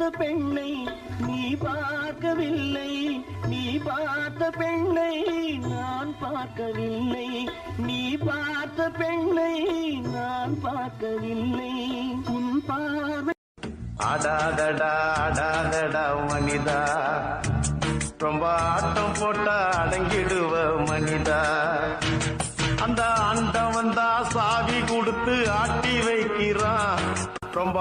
பார்த்த பெண்ணை நீ பார்க்கவில்லை, நீ பார்த்த பெண்ணை நான் பார்க்கவில்லை, நீ பார்த்த பெண்ணை நான் பார்க்கவில்லை. உன் பார்வை அடாதடா அடாதடா மனிதா, ரொம்ப ஆட்டம் போட்டா அடங்கிடுவ மனிதா. அந்த அண்டம் வந்தா சாவி கொடுத்து ஆட்டி வைக்கிறான் ரொம்ப